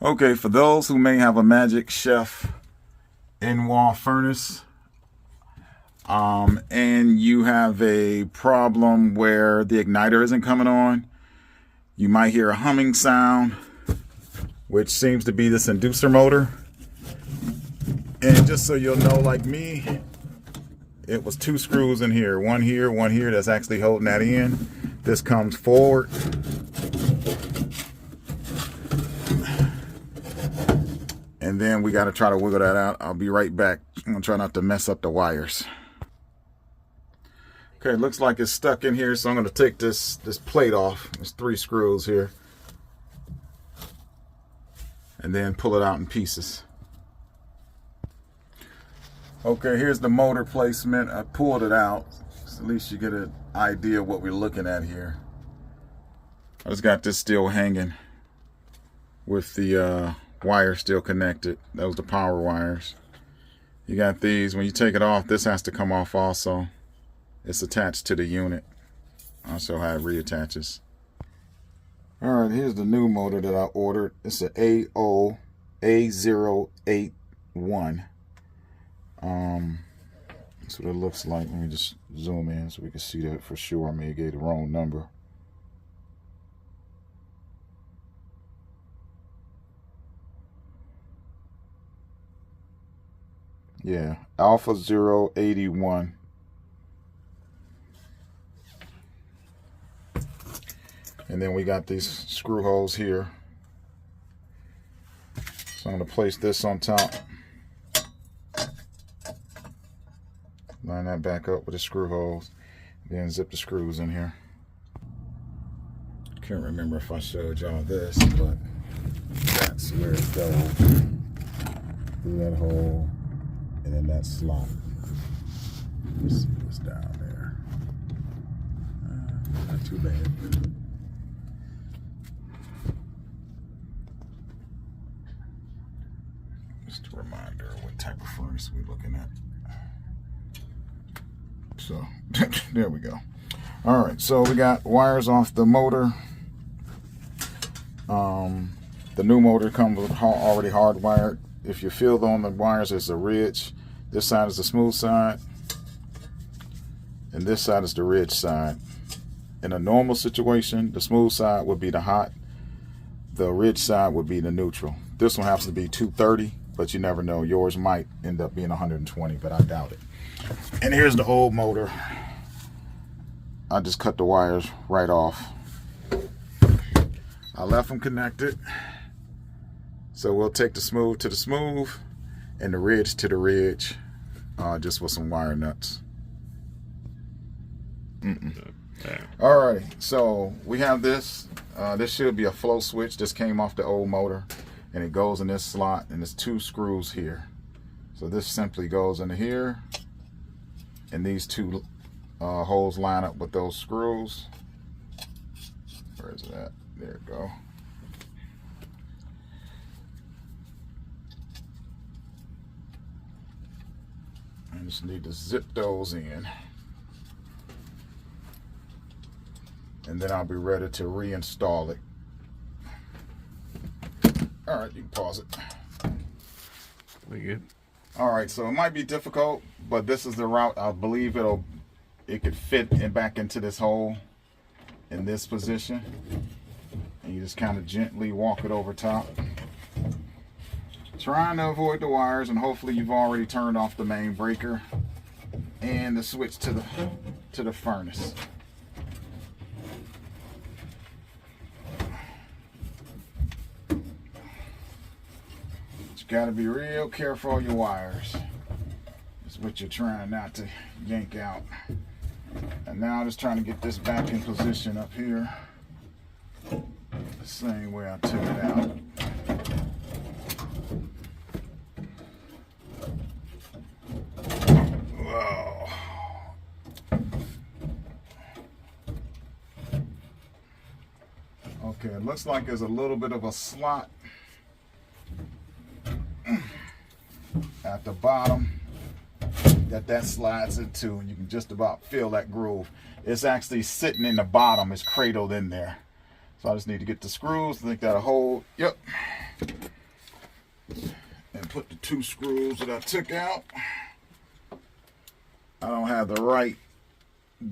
Okay, for those who may have a Magic Chef in-wall furnace, and you have a problem where the igniter isn't coming on, you might hear a humming sound, which seems to be this inducer motor. And just so you'll know, like me, it was 2 screws in here, one here, that's actually holding that in. This comes forward. And then we got to try to wiggle that out. I'll be right back. I'm going to try not to mess up the wires. Okay, it looks like it's stuck in here, so I'm going to take this plate off. There's 3 screws here. And then pull it out in pieces. Okay, here's the motor placement. I pulled it out, so at least you get an idea of what we're looking at here. I just got this still hanging with the wire still connected. Those are the power wires. You got these. When you take it off, this has to come off also. It's attached to the unit. I'll show how it reattaches. Alright, here's the new motor that I ordered. It's an A081. That's what it looks like. Let me just zoom in so we can see that for sure. I may have gave the wrong number. Yeah, Alpha 081. And then we got these screw holes here. So I'm going to place this on top. Line that back up with the screw holes. Then zip the screws in here. Can't remember if I showed y'all this, but that's where it goes. Through that hole. And then that slot. Let's see what's down there. Not too bad. Just a reminder of what type of furnace we're looking at. So, there we go. Alright, so we got wires off the motor. The new motor comes with already hardwired. If you feel on the wires, there's a ridge. This side is the smooth side, and this side is the ridge side. In a normal situation, the smooth side would be the hot, the ridge side would be the neutral. This one happens to be 230, but you never know. Yours might end up being 120, but I doubt it. And here's the old motor. I just cut the wires right off. I left them connected. So we'll take the smooth to the smooth and the ridge to the ridge, just with some wire nuts. Alrighty, so we have this. This should be a flow switch. This came off the old motor, and it goes in this slot, and there's 2 screws here. So this simply goes into here, and these 2 holes line up with those screws. Where is it at? There we go. I just need to zip those in, and then I'll be ready to reinstall it. All right, you can pause it. We good? All right, so it might be difficult, but this is the route. I believe it could fit back into this hole in this position, and you just kind of gently walk it over top. Trying to avoid the wires, and hopefully you've already turned off the main breaker and the switch to the furnace. You got to be real careful of your wires. That's what you're trying not to yank out. And now I'm just trying to get this back in position up here, the same way I took it out. Okay, it looks like there's a little bit of a slot at the bottom that slides into, and you can just about feel that groove. It's actually sitting in the bottom, it's cradled in there. So I just need to get the screws, I think that'll hold. Yep. 2 screws that I took out. I don't have the right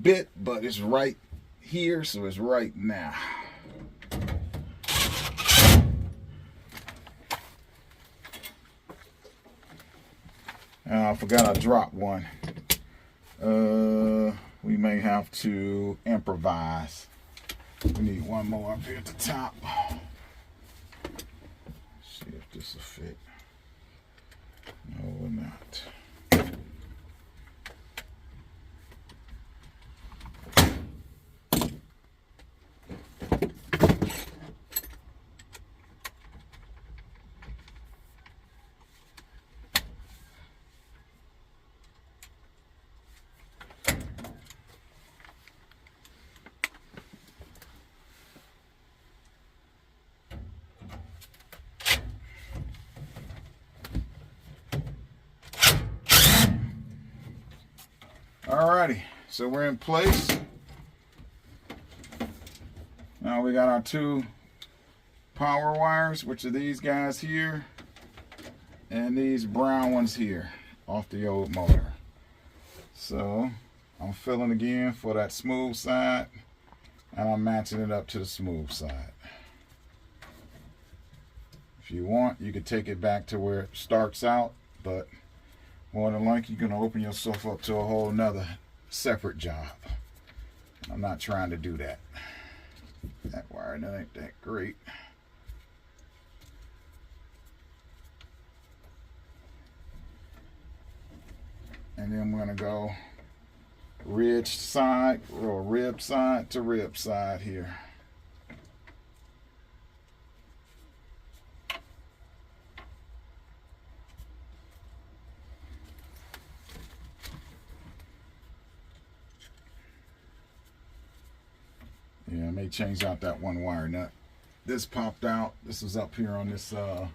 bit, but it's right here, so it's right now. I forgot I dropped one. We may have to improvise. We need one more up here at the top. See if this will fit. No, we're not. Alrighty, so we're in place. Now we got our 2 power wires, which are these guys here, and these brown ones here off the old motor. So I'm filling again for that smooth side, and I'm matching it up to the smooth side. If you want, you could take it back to where it starts out, but more than likely, you're going to open yourself up to a whole nother separate job. I'm not trying to do that. That wire, that ain't that great. And then we're going to go ridge side, or rib side to rib side here. Yeah, I may change out that one wire nut. This popped out. This was up here on this what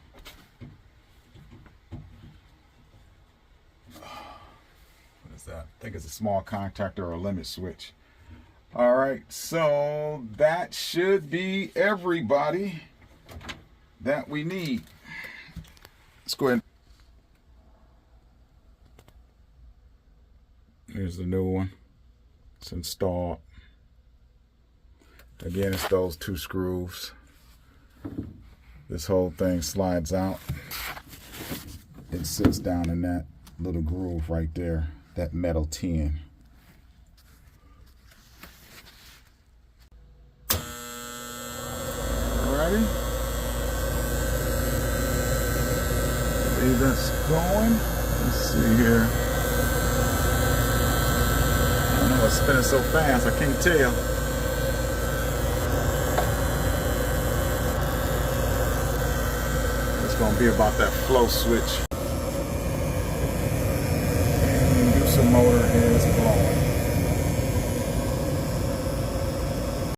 is that? I think it's a small contactor or a limit switch. All right, so that should be everybody that we need. Let's go ahead. Here's the new one. It's installed. Again, it's those 2 screws. This whole thing slides out. It sits down in that little groove right there, that metal tin. Alrighty. See, that's going. Let's see here. I don't know, it's spinning so fast, I can't tell. Going to be about that flow switch.